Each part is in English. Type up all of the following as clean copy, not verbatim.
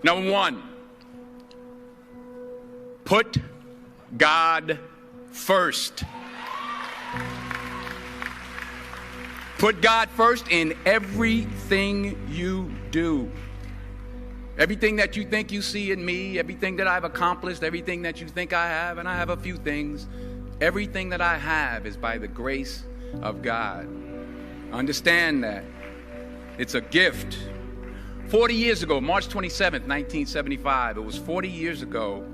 Number one, put God first. Put God first in everything you do. Everything that you think you see in me, everything that I've accomplished, everything that you think I have, and I have a few things, everything that I have is by the grace of God. Understand that. It's a gift. 40 years ago, March 27th, 1975, it was 40 years ago,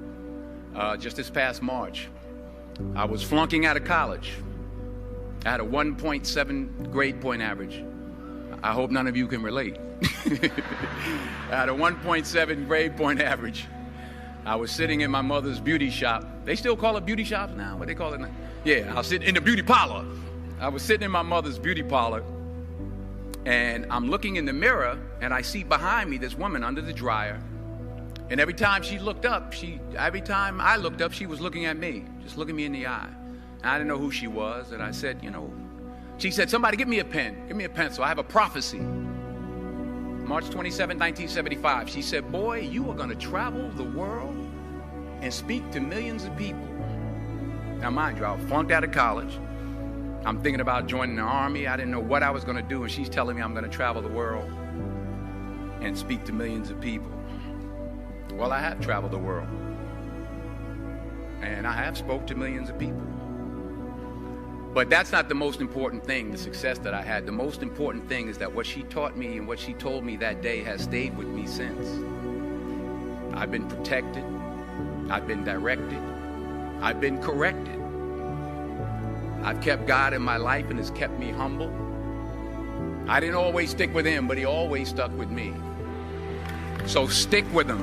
just this past March, I was flunking out of college. I had a 1.7 grade point average. I hope none of you can relate. I had a 1.7 grade point average. I was sitting in my mother's beauty shop. They still call it beauty shops now? What they call it now? Yeah, I was sitting in the beauty parlor. I was sitting in my mother's beauty parlor, and I'm looking in the mirror, and I see behind me this woman under the dryer. And every time she looked up, every time I looked up, she was looking at me, just looking me in the eye. And I didn't know who she was, and I said, she said, somebody give me a pen, give me a pencil. I have a prophecy. March 27, 1975, she said, boy, you are going to travel the world and speak to millions of people. Now, mind you, I flunked out of college. I'm thinking about joining the army. I didn't know what I was going to do, and she's telling me I'm going to travel the world and speak to millions of people. Well, I have traveled the world, and I have spoke to millions of people. But that's not the most important thing, the success that I had. The most important thing is that what she taught me and what she told me that day has stayed with me since. I've been protected. I've been directed. I've been corrected. I've kept God in my life, and it's kept me humble. I didn't always stick with him, but he always stuck with me. So stick with him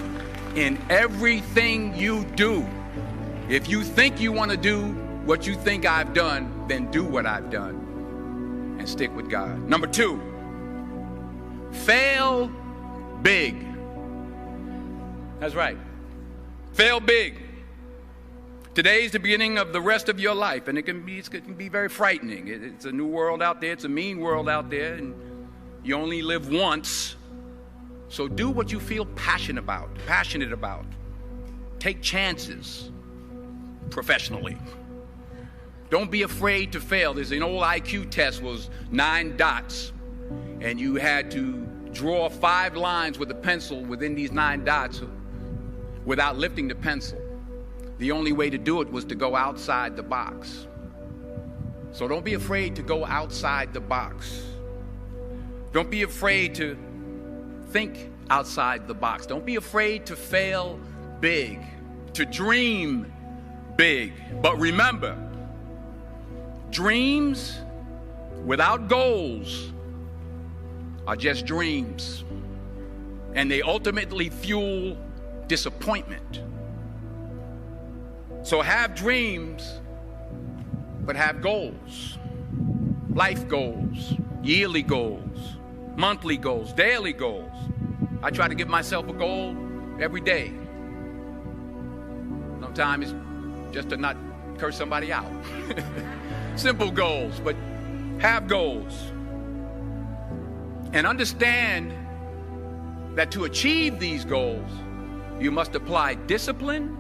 in everything you do. If you think you want to do what you think I've done, then do what I've done and stick with God. Number two, fail big. That's right. Fail big. Today is the beginning of the rest of your life, and it can be very frightening. It's a new world out there. It's a mean world out there, and you only live once. So do what you feel passionate about. Take chances professionally. Don't be afraid to fail. There's an old IQ test, was 9 dots, and you had to draw 5 lines with a pencil within these 9 dots without lifting the pencil. The only way to do it was to go outside the box. So don't be afraid to go outside the box. Don't be afraid to think outside the box. Don't be afraid to fail big, to dream big. But remember, dreams without goals are just dreams, and they ultimately fuel disappointment. So have dreams, but have goals. Life goals, yearly goals, monthly goals, daily goals. I try to give myself a goal every day. Sometimes it's just to not curse somebody out. Simple goals, but have goals. And understand that to achieve these goals, you must apply discipline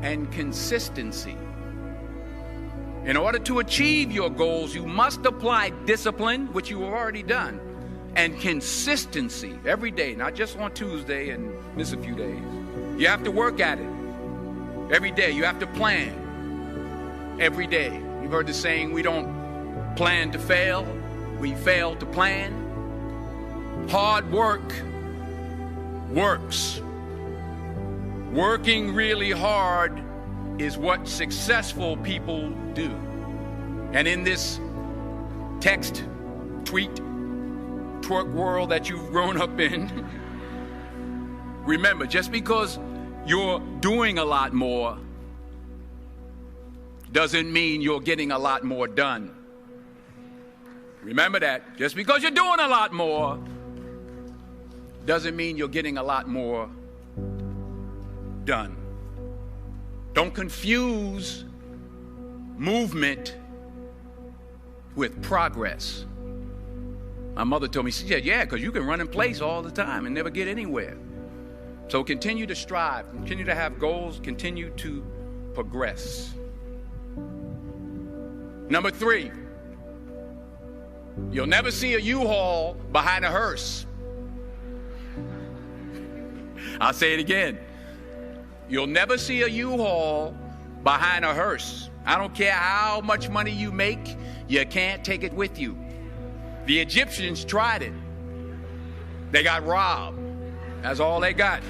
and consistency. In order to achieve your goals, you must apply discipline, which you have already done, and consistency every day, not just on Tuesday and miss a few days. You have to work at it every day. You have to plan every day. You've heard the saying, we don't plan to fail, we fail to plan. Hard work works. Working really hard is what successful people do. And in this text, tweet, twerk world that you've grown up in, remember, just because you're doing a lot more doesn't mean you're getting a lot more done. Remember that. Just because you're doing a lot more doesn't mean you're getting a lot more done. Don't confuse movement with progress. My mother told me, she said, yeah, because you can run in place all the time and never get anywhere. So continue to strive, continue to have goals, continue to progress. Number 3, you'll never see a U-Haul behind a hearse. I'll say it again. You'll never see a U-Haul behind a hearse. I don't care how much money you make, you can't take it with you. The Egyptians tried it. They got robbed. That's all they got.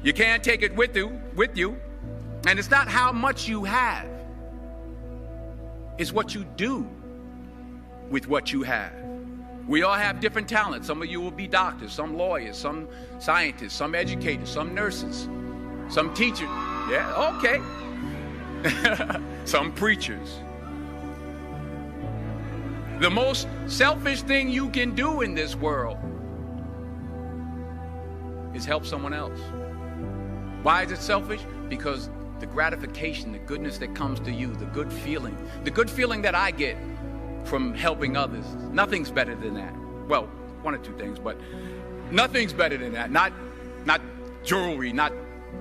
You can't take it with you. And it's not how much you have. It's what you do with what you have. We all have different talents. Some of you will be doctors, some lawyers, some scientists, some educators, some nurses, some teachers. Yeah, okay. Some preachers. The most selfish thing you can do in this world is help someone else. Why is it selfish? Because the gratification, the goodness that comes to you, the good feeling that I get from helping others, nothing's better than that. Well, one or two things, but nothing's better than that. Not jewelry, not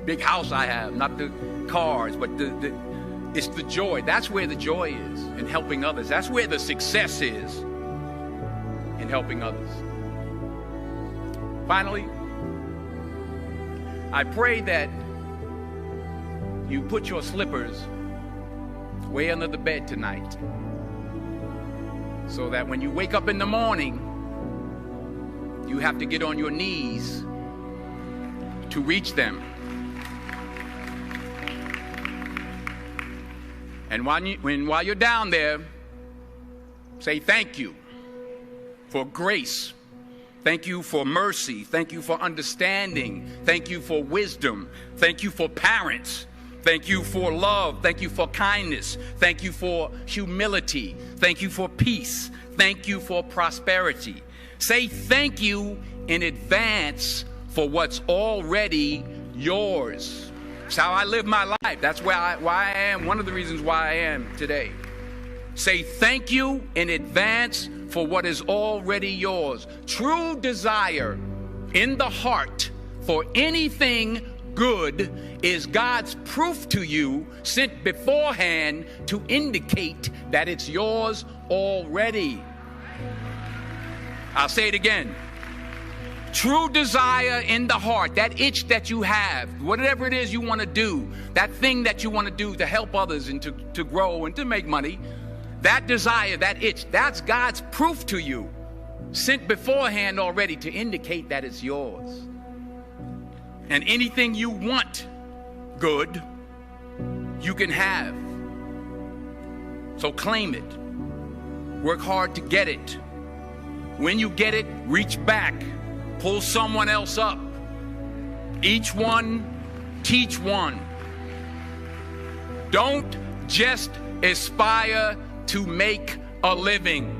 big house I have, not the cars, but it's the joy. That's where the joy is, in helping others. That's where the success is, in helping others. Finally, I pray that you put your slippers way under the bed tonight, so that when you wake up in the morning, you have to get on your knees to reach them. And while you're down there, say thank you for grace. Thank you for mercy. Thank you for understanding. Thank you for wisdom. Thank you for parents. Thank you for love. Thank you for kindness. Thank you for humility. Thank you for peace. Thank you for prosperity. Say thank you in advance for what's already yours. That's how I live my life. That's why I am. One of the reasons why I am today. Say thank you in advance for what is already yours. True desire in the heart for anything good is God's proof to you, sent beforehand to indicate that it's yours already. I'll say it again. True desire in the heart, that itch that you have, whatever it is you want to do, that thing that you want to do to help others and to grow and to make money, that desire, that itch, that's God's proof to you, sent beforehand already to indicate that it's yours. And anything you want good, you can have. So claim it. Work hard to get it. When you get it, reach back. Pull someone else up. Each one, teach one. Don't just aspire to make a living.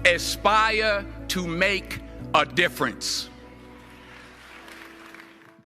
Aspire to make a difference.